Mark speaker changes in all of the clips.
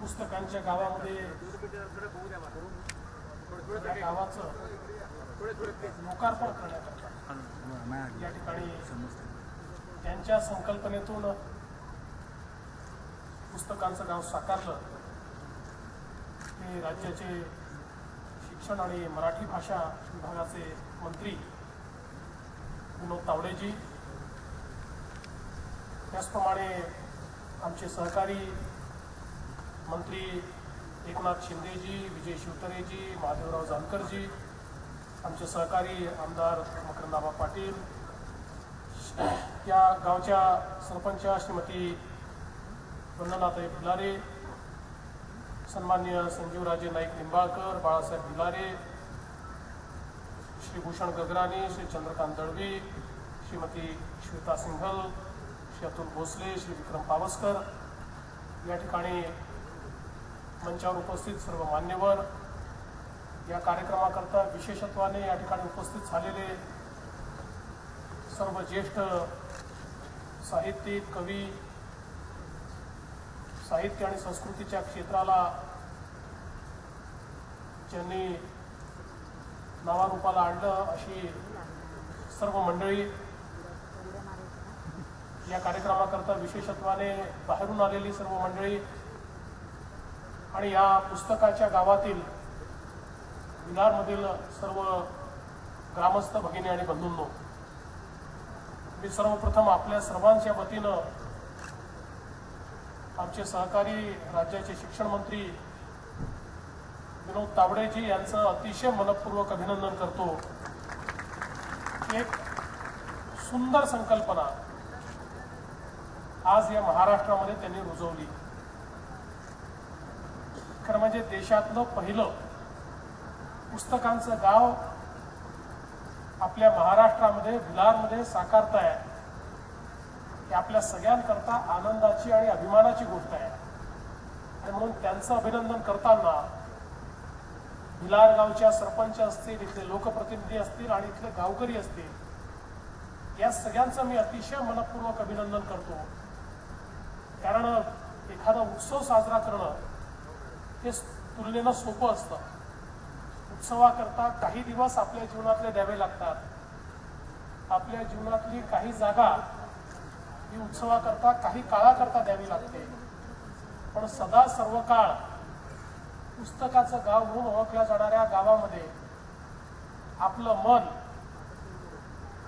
Speaker 1: पुस्तकांच्या गावामध्ये या गावाचं लोकार्पण करण्याकरता या ठिकाणी त्यांच्या संकल्पनेतून पुस्तकांचं गाव साकारलं। हे राज्याचे शिक्षण आणि मराठी भाषा विभागाचे मंत्री विनोद तावडेजी, त्याचप्रमाणे आमचे सहकारी मंत्री एकनाथ शिंदेजी, विजय शिवतरेजी, महादेवराव जानकरजी, आमचे सहकारी आमदार मकरंदाबा पाटील, या गावच्या सरपंच श्रीमती वंदनाताई भिलारे, सन्मान्य संजीवराजे नाईक निंबाळकर, बाळासाहेब भिलारे, श्री भूषण गगराणी, श्री चंद्रकांत दळवी, श्रीमती श्वेता सिंघल, श्री अतुल भोसले, श्री विक्रम पावसकर, या ठिकाणी मंचावर उपस्थित सर्व मान्यवर, या कार्यक्रमाकरता विशेषत्वाने या ठिकाणी उपस्थित झालेले सर्व ज्येष्ठ साहित्यिक, कवी, साहित्य आणि संस्कृतीच्या क्षेत्राला ज्यांनी नावारूपाला आणलं अशी सर्व मंडळी, या कार्यक्रमाकरता विशेषत्वाने बाहेरून आलेली सर्व मंडळी आणि या पुस्तकाच्या गावातील विलारमधील सर्व ग्रामस्थ भगिनी आणि बंधूंनो, मी सर्वप्रथम आपल्या सर्वांच्या वतीनं आमचे सहकारी राज्याचे शिक्षण मंत्री विनोद तावडेजी यांचं अतिशय मनपूर्वक अभिनंदन करतो। एक सुंदर संकल्पना आज या महाराष्ट्रामध्ये त्यांनी रुजवली। खरं म्हणजे देशातलं पहिलं पुस्तकांचं गाव आपल्या महाराष्ट्रामध्ये भिलारमध्ये साकारताय, ही आपल्या सगळ्यांकरता आनंदाची आणि अभिमानाची गोष्ट आहे। आणि म्हणून त्यांचं अभिनंदन करताना भिलार गावच्या सरपंच असतील, इथले लोकप्रतिनिधी असतील आणि इथले गावकरी असतील, या सगळ्यांचं मी अतिशय मनपूर्वक अभिनंदन करतो। कारण एखादा उत्सव साजरा करणं हे तुलनेनं सोपं असतं। उत्सवाकरता काही दिवस आपल्या जीवनातले द्यावे लागतात, आपल्या जीवनातली काही जागा ही उत्सवाकरता काही काळाकरता द्यावी लागते, पण सदा सर्व काळ पुस्तकाचं गाव म्हणून ओळखल्या जाणाऱ्या गावामध्ये आपलं मन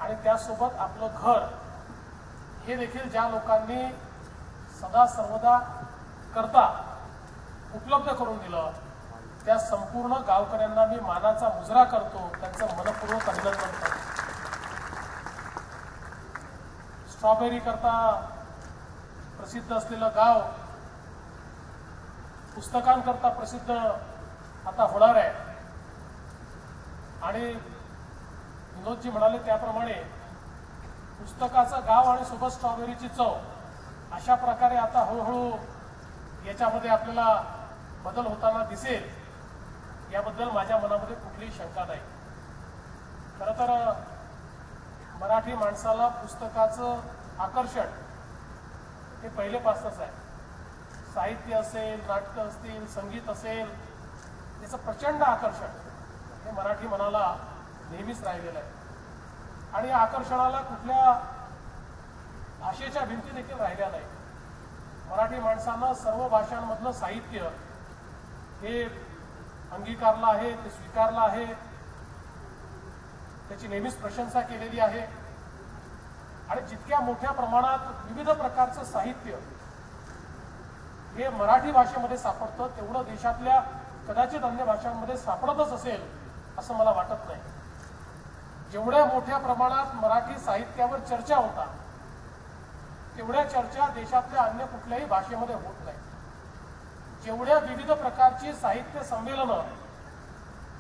Speaker 1: आणि त्यासोबत आपलं घर हे देखील ज्या लोकांनी सदा सर्वदा करता उपलब्ध करून दिलं, त्या संपूर्ण गावकऱ्यांना मी मानाचा मुजरा करतो, त्यांचं मनपूर्वक अभिनंदन करतो। स्ट्रॉबेरी करता प्रसिद्ध असलेलं गाव पुस्तकांकरता प्रसिद्ध आता होणार आहे। आणि विनोदजी म्हणाले त्याप्रमाणे पुस्तकाचं गाव आणि सोबत स्ट्रॉबेरीची चव अशा प्रकारे आता हळूहळू याच्यामध्ये आपल्याला बदल होताना दिसेल, याबद्दल माझ्या मनामध्ये कुठलीही शंका नाही। खरं तर मराठी माणसाला पुस्तकाचं आकर्षण हे पहिलेपासूनच आहे। साहित्य असेल, नाटकं असतील, संगीत असेल, याचं प्रचंड आकर्षण हे मराठी मनाला नेहमीच राहिलेलं आहे। आणि या आकर्षणाला कुठल्या भाषेच्या भिंती देखील राहिल्या नाही। मराठी माणसानं सर्व भाषांमधलं साहित्य हे अंगीकारलं आहे, ते स्वीकारलं आहे, त्याची नेहमीच प्रशंसा केलेली आहे। आणि जितक्या मोठ्या प्रमाणात विविध प्रकारचं साहित्य हे मराठी भाषेमध्ये सापडतं, तेवढं देशातल्या कदाचित अन्य भाषांमध्ये सापडतच असेल असं मला वाटत नाही। जेवढ्या मोठ्या प्रमाणात मराठी साहित्यावर चर्चा होता, तेवढ्या चर्चा देशातल्या अन्य कुठल्याही भाषेमध्ये होत नाही। जेवढ्या विविध प्रकारची साहित्य संमेलनं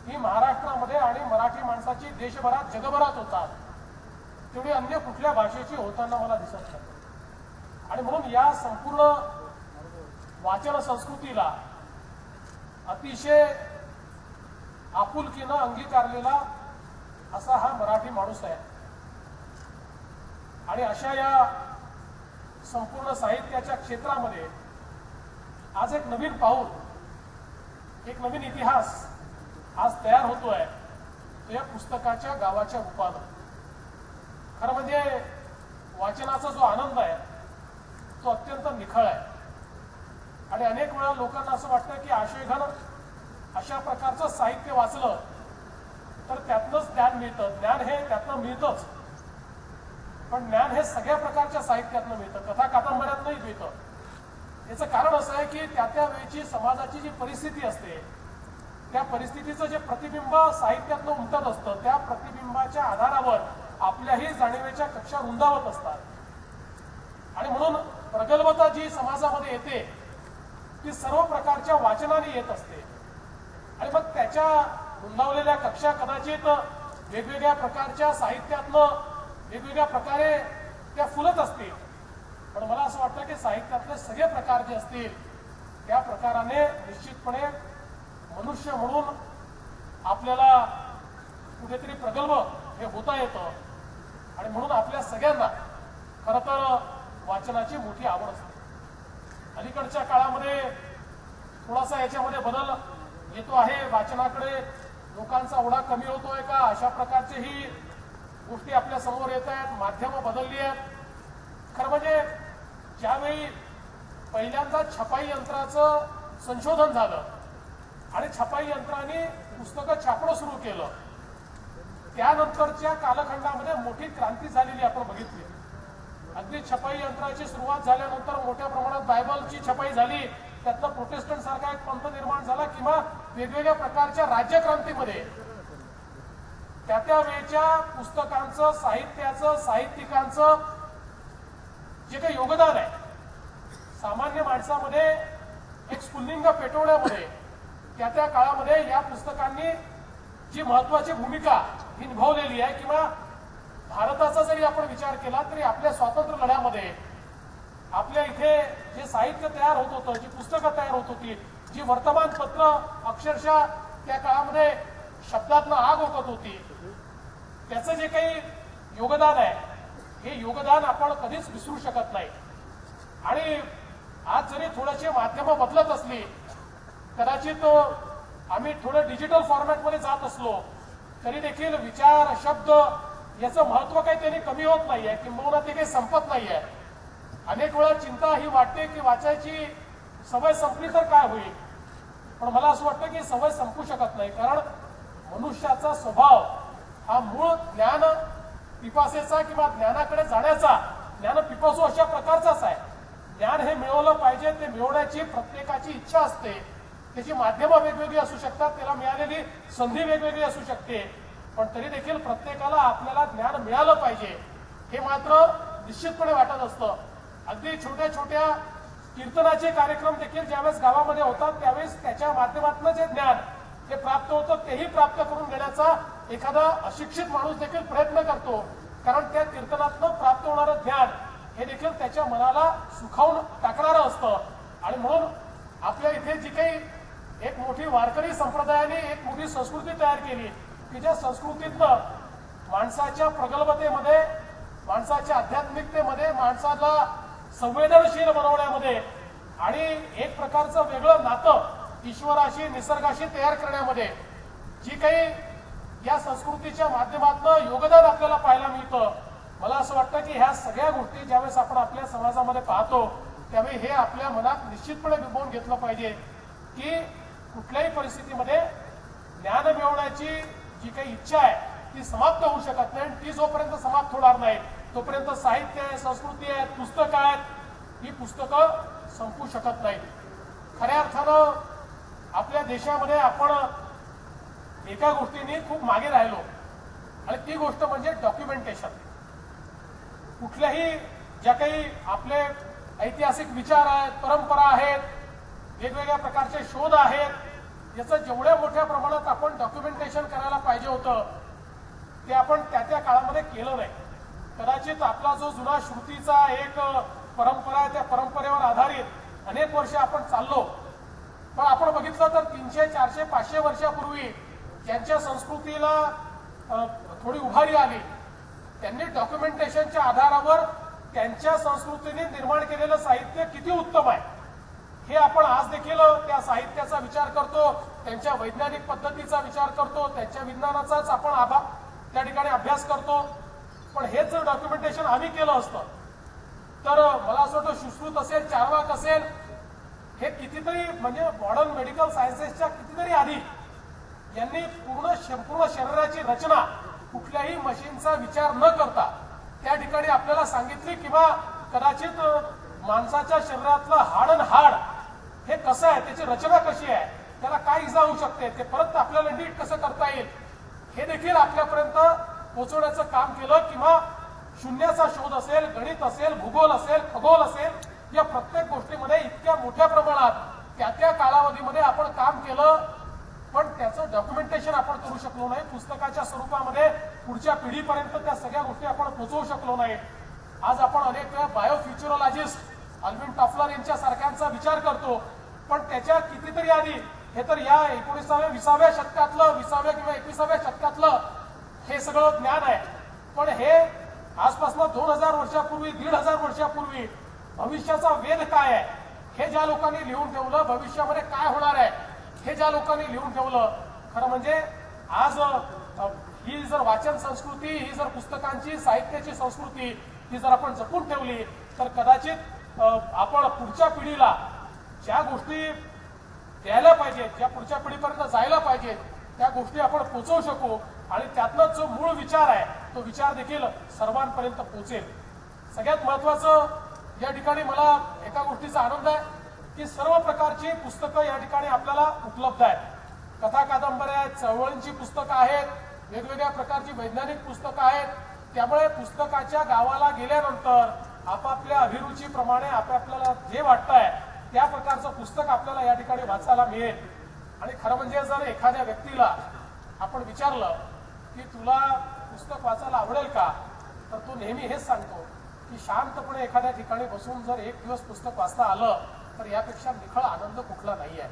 Speaker 1: ही महाराष्ट्रामध्ये आणि मराठी माणसाची देशभरात जगभरात होतात, तेवढी अन्य कुठल्या भाषेची होताना मला दिसत नाही। आणि म्हणून या संपूर्ण वाचन संस्कृतीला अतिशय आपुलकीनं अंगीकारलेला असा हा मराठी माणूस आहे। आणि अशा या संपूर्ण साहित्याच्या क्षेत्रामध्ये आज एक नवीन पाऊल, एक नवीन इतिहास आज तयार होतोय तो या पुस्तकाच्या गावाच्या रूपानं. खरं म्हणजे वाचनाचा जो आनंद आहे तो अत्यंत निखळ आहे. आणि अनेक वेळा लोकांना असं वाटतं की आशयघन अशा प्रकारचं साहित्य वाचलं तर त्यातनंच ज्ञान मिळतं. ज्ञान हे त्यातनं मिळतंच, पण ज्ञान हे सगळ्या प्रकारच्या साहित्यातनं मिळतं, कथा कादंबऱ्यातनंही मिळतं. याचं कारण असं आहे की त्या त्या वेळची समाजाची जी परिस्थिती असते त्या परिस्थितीचं जे प्रतिबिंब साहित्यातनं उमटत असतं त्या प्रतिबिंबाच्या आधारावर आपल्याही जाणीवेच्या कक्षा रुंदावत असतात. आणि म्हणून प्रगल्भता जी समाजामध्ये येते ती सर्व प्रकारच्या वाचनाने येत असते. आणि मग त्याच्या रुंदावलेल्या कक्षा कदाचित वेगवेगळ्या प्रकारच्या साहित्यातनं वेगवेगळ्या प्रकारे त्या फुलत असतील. पण मला असं वाटतं की साहित्यातले सगळे प्रकार जे असतील त्या प्रकाराने निश्चितपणे मनुष्य म्हणून आपल्याला कुठेतरी प्रगल्भ हे होता येतं. आणि म्हणून आपल्या सगळ्यांना खरं तर वाचनाची मोठी आवड असते. अलीकडच्या काळामध्ये थोडासा याच्यामध्ये बदल येतो आहे. वाचनाकडे लोकांचा ओढा कमी होतोय का अशा प्रकारचेही गोष्टी आपल्या समोर येत आहेत. माध्यमं बदलली आहेत. खरं म्हणजे ज्यावेळी पहिल्यांदा छपाई यंत्राचं संशोधन झालं आणि छपाई यंत्राने पुस्तकं छापणं सुरू केलं त्यानंतरच्या कालखंडामध्ये मोठी क्रांती झालेली आपण बघितली. अगदी छपाई यंत्राची सुरुवात झाल्यानंतर मोठ्या प्रमाणात बायबलची छपाई झाली, त्यातनं प्रोटेस्टंट सारखा एक पंथ निर्माण झाला किंवा वेगवेगळ्या प्रकारच्या राज्यक्रांतीमध्ये त्या त्या वेळच्या पुस्तकांचं साहित्याचं साहित्यिकांचं जे काही योगदान आहे सामान्य माणसामध्ये एक स्फुल्लिंग पेटवण्यामध्ये त्या त्या काळामध्ये या पुस्तकांनी जी महत्वाची भूमिका ही निभावलेली आहे. किंवा भारताचा जरी आपण विचार केला तरी आपल्या स्वातंत्र्य लढ्यामध्ये आपल्या इथे जे साहित्य तयार होत होतं, जी पुस्तकं तयार होत होती, जी वर्तमानपत्र अक्षरशः त्या काळामध्ये शब्दातनं आग ओकत होती, त्याचं जे काही योगदान आहे हे योगदान आपण कधीच विसरू शकत नाही. आणि आज जरी थोडीशी माध्यमं बदलत असली, कदाचित आम्ही थोडं डिजिटल फॉर्मॅटमध्ये जात असलो तरी देखील विचार शब्द याचं महत्व काही त्यांनी कमी होत नाहीये, किंबहुना ते काही संपत नाहीये. अनेक वेळा चिंता ही वाटते की वाचायची सवय संपली तर काय होईल. पण मला असं वाटतं की सवय संपू शकत नाही, कारण मनुष्याचा स्वभाव हा मूळ ज्ञान पिपासेचा किंवा ज्ञानाकडे जाण्याचा, ज्ञान पिपासू अशा प्रकारचाच आहे. ज्ञान हे मिळवलं पाहिजे, ते मिळवण्याची प्रत्येकाची इच्छा असते. त्याची माध्यमं वेगवेगळी असू शकतात, त्याला मिळालेली संधी वेगवेगळी असू शकते, पण तरी देखील प्रत्येकाला आपल्याला ज्ञान मिळालं पाहिजे हे मात्र निश्चितपणे वाटत असतं. अगदी छोट्या छोट्या कीर्तनाचे कार्यक्रम देखील ज्यावेळेस गावामध्ये होतात त्यावेळेस त्याच्या माध्यमातून जे ज्ञान हे प्राप्त होतं तेही प्राप्त करून घेण्याचा एखादा अशिक्षित माणूस देखील प्रयत्न करतो, कारण त्या कीर्तनातून प्राप्त होणारं ज्ञान हे देखील त्याच्या मनाला सुखावून टाकणारं असतं. आणि म्हणून आपल्या इथे जी काही एक मोठी वारकरी संप्रदायाने एक मोठी संस्कृती तयार केली की ज्या संस्कृतीतनं माणसाच्या प्रगल्भतेमध्ये, माणसाच्या आध्यात्मिकतेमध्ये, माणसाला संवेदनशील बनवण्यामध्ये आणि एक प्रकारचं वेगळं नातं ईश्वराशी निसर्गाशी तयार करण्यामध्ये जी काही या संस्कृतीच्या माध्यमातून योगदान आपल्याला पाहायला मिळतं, मला असं वाटतं की ह्या सगळ्या गोष्टी ज्यावेळेस आपण आपल्या समाजामध्ये पाहतो त्यावेळी हे आपल्या मनात निश्चितपणे बिंबवून घेतलं पाहिजे की कुठल्याही परिस्थितीमध्ये ज्ञान मिळवण्याची जी काही इच्छा आहे ती समाप्त होऊ शकत नाही. ती जोपर्यंत समाप्त होणार नाही तोपर्यंत साहित्य आहे, संस्कृती आहे, पुस्तकं आहेत, ही पुस्तकं संपू शकत नाहीत. खऱ्या अर्थानं आपल्या देशामध्ये आपण एका गोष्टीने खूप मागे राहिलो आणि ती गोष्ट म्हणजे डॉक्युमेंटेशन. कुठल्याही ज्या काही आपले ऐतिहासिक विचार आहेत, परंपरा आहेत, वेगवेगळ्या प्रकारचे शोध आहेत, याचं जेवढ्या मोठ्या प्रमाणात आपण डॉक्युमेंटेशन करायला पाहिजे होतं ते आपण त्या त्या काळामध्ये केलं नाही. कदाचित आपला जो जुना श्रुतीचा एक परंपरा आहे त्या परंपरेवर आधारित अनेक वर्ष आपण चाललो, पण आपण बघितलं तर 300, 400, 500 वर्षापूर्वी ज्यांच्या संस्कृतीला थोडी उभारी आली त्यांनी डॉक्युमेंटेशनच्या आधारावर त्यांच्या संस्कृतीने निर्माण केलेलं साहित्य किती उत्तम आहे हे आपण आज देखील त्या साहित्याचा विचार करतो, त्यांच्या वैज्ञानिक पद्धतीचा विचार करतो, त्यांच्या विज्ञानाचाच आपण त्या ठिकाणी अभ्यास करतो. पण हेच जर डॉक्युमेंटेशन आम्ही केलं असतं तर मला असं वाटतं सुश्रुत असेल, चार्वाक असेल, हे कितीतरी म्हणजे मॉडर्न मेडिकल सायन्सेसच्या कितीतरी आधी यांनी संपूर्ण शरीराची रचना कुठल्याही मशीनचा विचार न करता त्या ठिकाणी आपल्याला सांगितली किंवा कदाचित माणसाच्या शरीरातलं हाड आणि हाड हे कसं आहे, त्याची रचना कशी आहे, त्याला काय इजा होऊ शकते, ते परत आपल्याला नीट कसं करता येईल हे देखील आपल्यापर्यंत पोहोचवण्याचं काम केलं. किंवा शून्याचा शोध असेल, गणित असेल, भूगोल असेल, खगोल असेल, या प्रत्येक गोष्टीमध्ये इतक्या मोठ्या प्रमाणात त्या कालावधीमध्ये आपण काम केलं, पण त्याचं डॉक्युमेंटेशन आपण करू शकलो नाही. पुस्तकाच्या स्वरूपामध्ये पुढच्या पिढीपर्यंत त्या सगळ्या गोष्टी आपण पोहोचवू शकलो नाही. आज आपण अनेक वेळा बायोफ्युचरोलॉजिस्ट अल्विन टॉफलर यांच्या सारख्यांचा विचार करतो, पण त्याच्या कितीतरी आधी हे तर या 19व्या 20व्या शतकातलं 20व्या किंवा 21व्या शतकातलं हे सगळं ज्ञान आहे. पण हे आजपासून 2000 वर्षापूर्वी 1500 वर्षापूर्वी भविष्याचा वेध काय आहे हे ज्या लोकांनी लिहून ठेवलं, भविष्यामध्ये काय होणार आहे हे ज्या लोकांनी लिहून ठेवलं, खरं म्हणजे आज ही जर वाचन संस्कृती, ही जर पुस्तकांची साहित्याची संस्कृती ही जर आपण जपून ठेवली तर कदाचित आपण पुढच्या पिढीला ज्या गोष्टी द्यायला पाहिजेत, ज्या पुढच्या पिढीपर्यंत जायला पाहिजेत त्या गोष्टी आपण पोहोचवू शकू आणि त्यातनं जो मूळ विचार आहे तो विचार देखील सर्वांपर्यंत पोहोचेल. सगळ्यात महत्वाचं या ठिकाणी मला एका गोष्टीचा आनंद आहे की सर्व प्रकारची पुस्तकं या ठिकाणी आपल्याला उपलब्ध आहेत. कथा कादंबऱ्या आहेत, चळवळींची पुस्तकं आहेत, वेगवेगळ्या प्रकारची वैज्ञानिक पुस्तकं आहेत. त्यामुळे पुस्तकाच्या गावाला गेल्यानंतर आपापल्या अभिरुचीप्रमाणे आपल्याला जे वाटतंय त्या प्रकारचं पुस्तक आपल्याला या ठिकाणी वाचायला मिळेल. आणि खरं म्हणजे जर एखाद्या व्यक्तीला आपण विचारलं की तुला पुस्तक वाचायला आवडेल का, तर तो नेहमी हेच सांगतो की शांतपणे एखाद्या ठिकाणी बसून जर एक दिवस पुस्तक वाचता आलं तर यापेक्षा निखळ आनंद कुठला नाही आहे.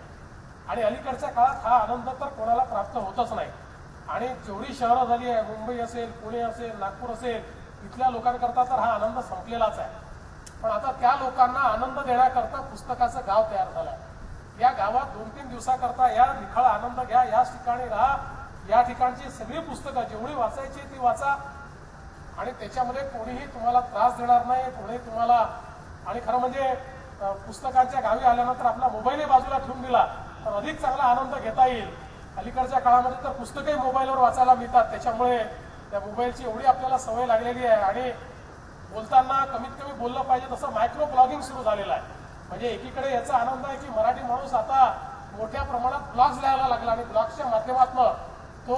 Speaker 1: आणि अलीकडच्या काळात हा आनंद तर कोणाला प्राप्त होतच नाही. आणि जेवढी शहरं झाली आहे, मुंबई असेल, पुणे असेल, नागपूर असेल, इथल्या लोकांकरता तर हा आनंद संपलेलाच आहे. पण आता त्या लोकांना आनंद देण्याकरता पुस्तकाचं गाव तयार झालंय. या गावात 2-3 दिवसाकरता या निखळ आनंद घ्या, या ठिकाणी राहा, या ठिकाणची सगळी पुस्तकं जेवढी वाचायची ती वाचा आणि त्याच्यामध्ये कोणीही तुम्हाला त्रास देणार नाही, कोणी तुम्हाला. आणि खरं म्हणजे पुस्तकांच्या गावी आल्यानंतर आपला मोबाईलही बाजूला ठेवून दिला तर अधिक चांगला आनंद घेता येईल. अलीकडच्या काळामध्ये तर पुस्तकही मोबाईलवर वाचायला मिळतात, त्याच्यामुळे त्या मोबाईलची एवढी आपल्याला सवय लागलेली आहे. आणि बोलताना कमीत कमी बोललं पाहिजे तसं मायक्रो ब्लॉगिंग सुरू झालेलं आहे. म्हणजे एकीकडे याचा आनंद आहे की मराठी माणूस आता मोठ्या प्रमाणात ब्लॉग्स लिहायला लागला आणि ब्लॉग्सच्या माध्यमातून तो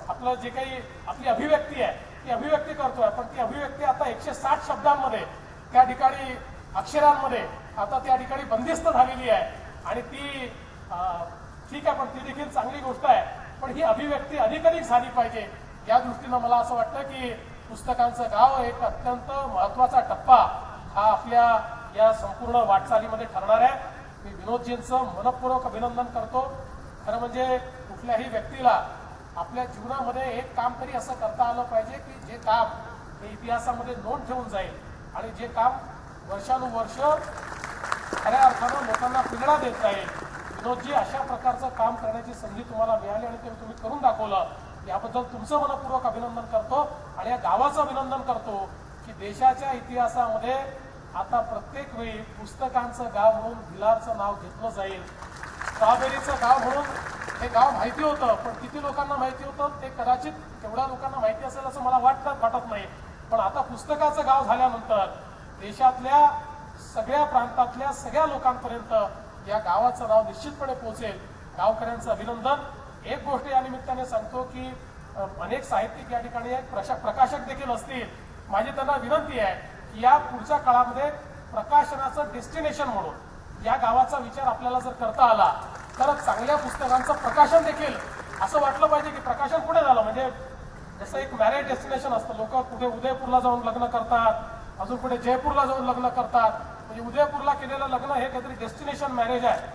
Speaker 1: आपलं जे काही आपली अभिव्यक्ती आहे ती अभिव्यक्ती करतोय. पण ती अभिव्यक्ती आता 160 शब्दांमध्ये त्या ठिकाणी अक्षरांमध्ये आता त्या ठिकाणी बंदिस्त झालेली आहे. आणि ती ठीक आहे, पण ती देखील चांगली गोष्ट आहे. पण ही अभिव्यक्ती अधिकाधिक झाली पाहिजे. या दृष्टीनं मला असं वाटतं की पुस्तकांचं गाव एक अत्यंत महत्वाचा टप्पा हा आपल्या या संपूर्ण वाटचालीमध्ये ठरणार आहे. मी विनोदजींचं मनपूर्वक अभिनंदन करतो. खरं म्हणजे कुठल्याही व्यक्तीला आपल्या जीवनामध्ये एक काम तरी असं करता आलं पाहिजे की जे काम हे इतिहासामध्ये नोंद ठेवून जाईल आणि जे काम वर्षानुवर्ष खऱ्या अर्थानं लोकांना प्रेरणा देत जाईल. विनोदजी, अशा प्रकारचं काम करण्याची संधी तुम्हाला मिळाली आणि ते तुम्ही करून दाखवलं, याबद्दल तुमचं मनपूर्वक अभिनंदन करतो. आणि या गावाचं अभिनंदन करतो की देशाच्या इतिहासामध्ये आता प्रत्येक वेळी पुस्तकांचं गाव म्हणून भिलारचं नाव घेतलं जाईल. स्ट्रॉबेरीचं गाव म्हणून हे गाव माहिती होतं, पण किती लोकांना माहिती होतं ते कदाचित तेवढ्या लोकांना माहिती असेल असं मला वाटत नाही. पण आता पुस्तकाचं गाव झाल्यानंतर देशातल्या सगळ्या प्रांतातल्या सगळ्या लोकांपर्यंत या गावाचं नाव निश्चितपणे पोहोचेल. गावकऱ्यांचं अभिनंदन. एक गोष्ट या निमित्ताने सांगतो की अनेक साहित्यिक या ठिकाणी प्रकाशक देखील असतील. माझी त्यांना विनंती आहे की या पुढच्या काळामध्ये प्रकाशनाचं डेस्टिनेशन म्हणून या गावाचा विचार आपल्याला जर करता आला तर चांगल्या पुस्तकांचं प्रकाशन देखील असं वाटलं पाहिजे की प्रकाशन कुठे झालं. म्हणजे जसं एक मॅरेज डेस्टिनेशन असतं, लोक कुठे उदयपूरला जाऊन लग्न करतात, अजून कुठे जयपूरला जाऊन लग्न करतात. म्हणजे उदयपूरला केलेलं लग्न हे काहीतरी डेस्टिनेशन मॅरेज आहे.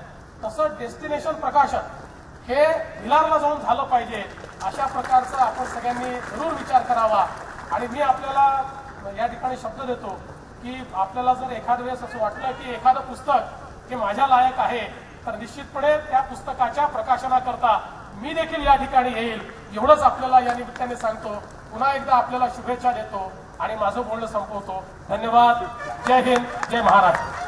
Speaker 1: तसं डेस्टिनेशन प्रकाशन हे भिलारला जाऊन झालं पाहिजे. अशा प्रकारचा आपण सगळ्यांनी जरूर विचार करावा. आणि मी आपल्याला या ठिकाणी शब्द देतो की आपल्याला जर एखाद्या वेळेस असं वाटलं की एखादं पुस्तक हे माझ्या लायक आहे, तर निश्चितपणे त्या पुस्तकाच्या प्रकाशनाकरता मी देखील या ठिकाणी येईल, एवढंच आपल्याला या निमित्ताने सांगतो. पुन्हा एकदा आपल्याला शुभेच्छा देतो आणि माझं बोलणं संपवतो. धन्यवाद. जय हिंद, जय महाराष्ट्र.